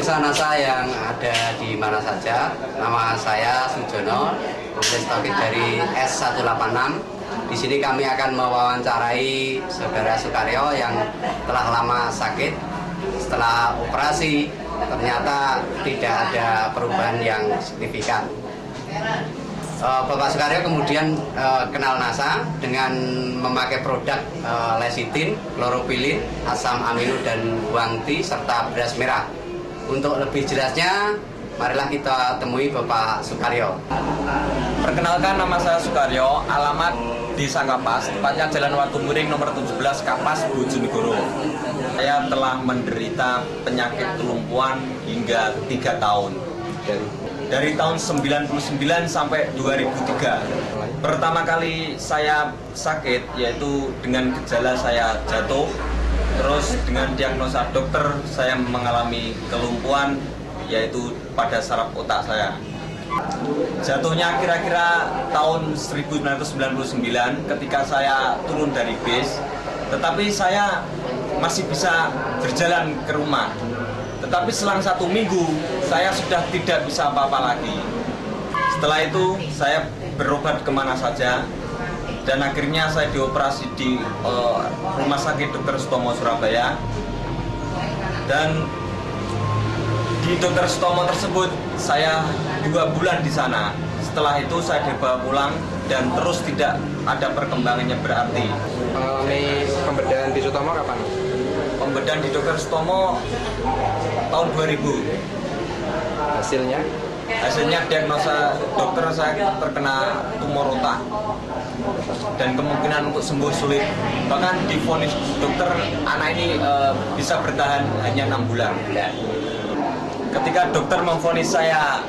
NASA yang ada di mana saja. Nama saya Sujono, penulis topik dari S186. Di sini kami akan mewawancarai Saudara Sukaryo yang telah lama sakit. Setelah operasi, ternyata tidak ada perubahan yang signifikan. Bapak Sukaryo kemudian kenal NASA dengan memakai produk lecitin, kloropilin, asam amino dan guanti serta beras merah. Untuk lebih jelasnya, marilah kita temui Bapak Sukaryo. Perkenalkan, nama saya Sukaryo, alamat Desa Kapas, tepatnya Jalan Watumiring nomor 17 Kapas, Bojonegoro. Saya telah menderita penyakit kelumpuhan hingga 3 tahun. Dari tahun 99 sampai 2003. Pertama kali saya sakit yaitu dengan gejala saya jatuh. Terus dengan diagnosa dokter saya mengalami kelumpuhan yaitu pada saraf otak saya. Jatuhnya kira-kira tahun 1999 ketika saya turun dari bis, tetapi saya masih bisa berjalan ke rumah. Tetapi selang 1 minggu saya sudah tidak bisa apa-apa lagi. Setelah itu saya berobat kemana saja dan akhirnya saya dioperasi di Rumah Sakit Dr. Sutomo Surabaya. Dan di Dr. Sutomo tersebut saya 2 bulan di sana. Setelah itu saya dibawa pulang dan terus tidak ada perkembangannya berarti. Mengalami pembedahan di Sutomo kapan? Pembedahan di Dr. Sutomo tahun 2000. Hasilnya diagnosa dokter saya terkena tumor otak dan kemungkinan untuk sembuh sulit. Bahkan divonis dokter anak ini bisa bertahan hanya 6 bulan. Ketika dokter memvonis saya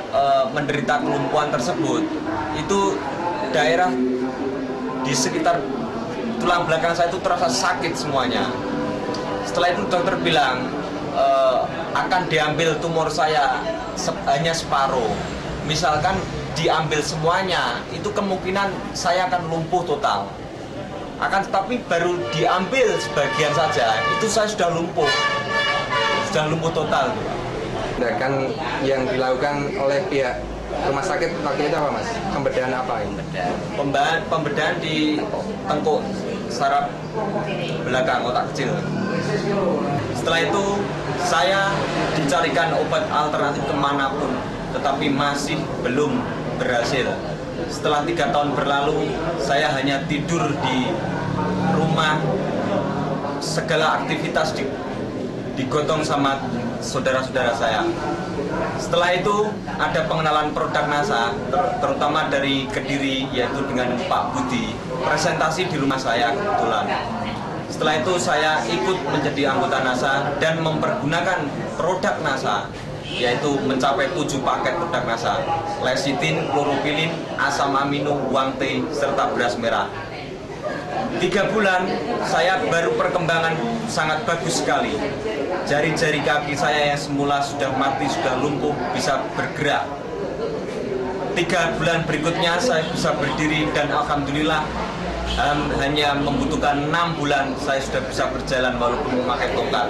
menderita kelumpuhan tersebut, itu daerah di sekitar tulang belakang saya itu terasa sakit semuanya. Setelah itu dokter bilang akan diambil tumor saya hanya separuh. Misalkan diambil semuanya, itu kemungkinan saya akan lumpuh total. Akan tetapi baru diambil sebagian saja, itu saya sudah lumpuh total. Tindakan yang dilakukan oleh pihak rumah sakit waktu itu apa, Mas? Pembedahan apa ini? Pembedahan di tengkuk saraf belakang otak kecil. Setelah itu saya dicarikan obat alternatif kemanapun, tetapi masih belum berhasil. Setelah 3 tahun berlalu, saya hanya tidur di rumah, segala aktivitas digotong sama saudara-saudara saya. Setelah itu ada pengenalan produk NASA, terutama dari Kediri, yaitu dengan Pak Budi, presentasi di rumah saya kebetulan. Setelah itu saya ikut menjadi anggota NASA dan mempergunakan produk NASA, yaitu mencapai 7 paket produk NASA: lecitin, kloropilin, asam amino, guanti, serta beras merah. 3 bulan saya baru perkembangan sangat bagus sekali. Jari-jari kaki saya yang semula sudah mati, sudah lumpuh, bisa bergerak. 3 bulan berikutnya saya bisa berdiri dan alhamdulillah hanya membutuhkan 6 bulan saya sudah bisa berjalan walaupun memakai tongkat.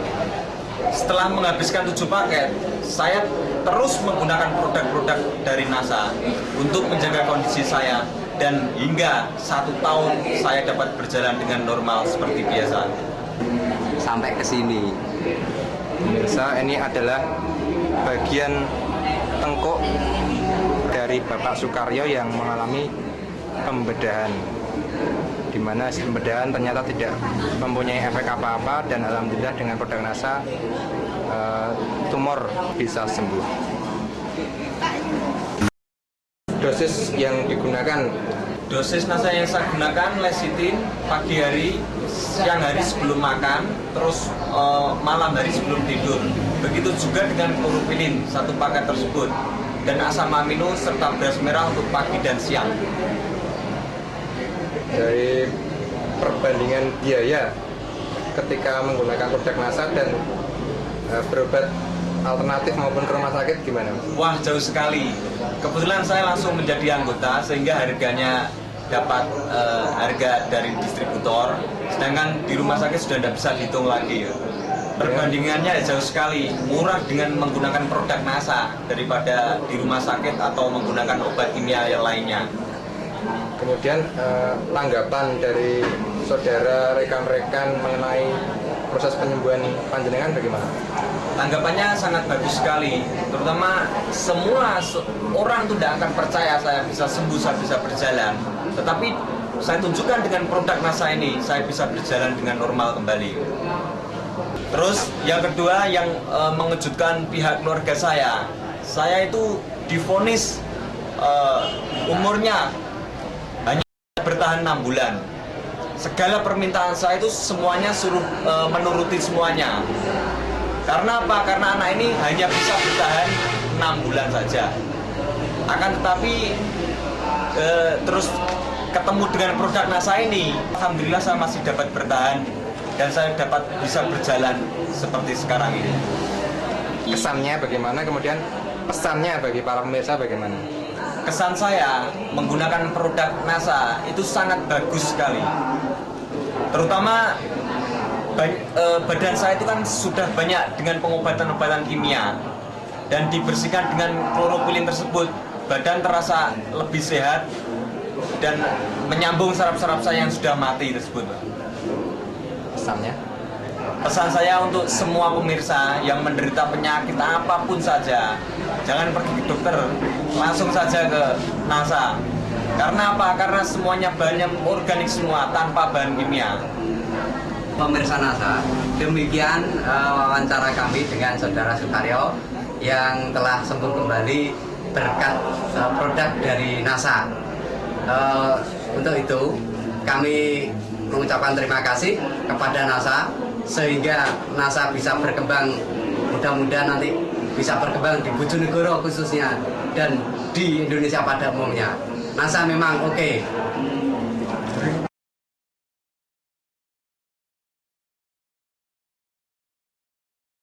Setelah menghabiskan 7 paket, saya terus menggunakan produk-produk dari NASA untuk menjaga kondisi saya, dan hingga 1 tahun saya dapat berjalan dengan normal seperti biasa. Sampai ke sini. Pemirsa, ini adalah bagian tengkuk dari Bapak Sukaryo yang mengalami pembedahan, di mana pembedahan ternyata tidak mempunyai efek apa-apa, dan alhamdulillah dengan produk NASA tumor bisa sembuh. Dosis yang digunakan? Dosis NASA yang saya gunakan lecitin pagi hari, siang hari sebelum makan, terus malam hari sebelum tidur. Begitu juga dengan kloropilin 1 paket tersebut, dan asam amino serta beras merah untuk pagi dan siang. Dari perbandingan biaya ketika menggunakan produk NASA dan berobat alternatif maupun ke rumah sakit gimana? Wah, jauh sekali. Kebetulan saya langsung menjadi anggota sehingga harganya dapat harga dari distributor Sedangkan di rumah sakit sudah tidak bisa dihitung lagi ya. Perbandingannya jauh sekali, murah dengan menggunakan produk NASA daripada di rumah sakit atau menggunakan obat kimia yang lainnya. Kemudian tanggapan dari saudara rekan-rekan mengenai proses penyembuhan panjenengan bagaimana? Tanggapannya sangat bagus sekali, terutama semua orang itu tidak akan percaya saya bisa sembuh, saya bisa berjalan. Tetapi saya tunjukkan dengan produk NASA ini, saya bisa berjalan dengan normal kembali. Terus yang kedua yang mengejutkan pihak keluarga saya itu divonis umurnya hanya bertahan 6 bulan. Segala permintaan saya itu semuanya suruh menuruti semuanya. Karena apa? Karena anak ini hanya bisa bertahan 6 bulan saja. Akan tetapi terus ketemu dengan produk NASA ini, alhamdulillah saya masih dapat bertahan dan saya dapat bisa berjalan seperti sekarang ini. Kesannya bagaimana? Kemudian pesannya bagi para pemirsa bagaimana? Kesan saya menggunakan produk NASA itu sangat bagus sekali. Terutama badan saya itu kan sudah banyak dengan pengobatan-obatan kimia dan dibersihkan dengan kloroquine tersebut, badan terasa lebih sehat dan menyambung saraf-saraf saya yang sudah mati tersebut. Pesannya? Pesan saya untuk semua pemirsa yang menderita penyakit apapun saja, jangan pergi ke dokter, langsung saja ke NASA. Karena apa? Karena semuanya bahannya organik semua, tanpa bahan kimia. Pemirsa NASA, demikian wawancara kami dengan Saudara Sukaryo yang telah sembuh kembali berkat produk dari NASA. Untuk itu kami mengucapkan terima kasih kepada NASA sehingga NASA bisa berkembang, mudah-mudahan nanti bisa berkembang di Bojonegoro khususnya dan di Indonesia pada umumnya. NASA memang oke.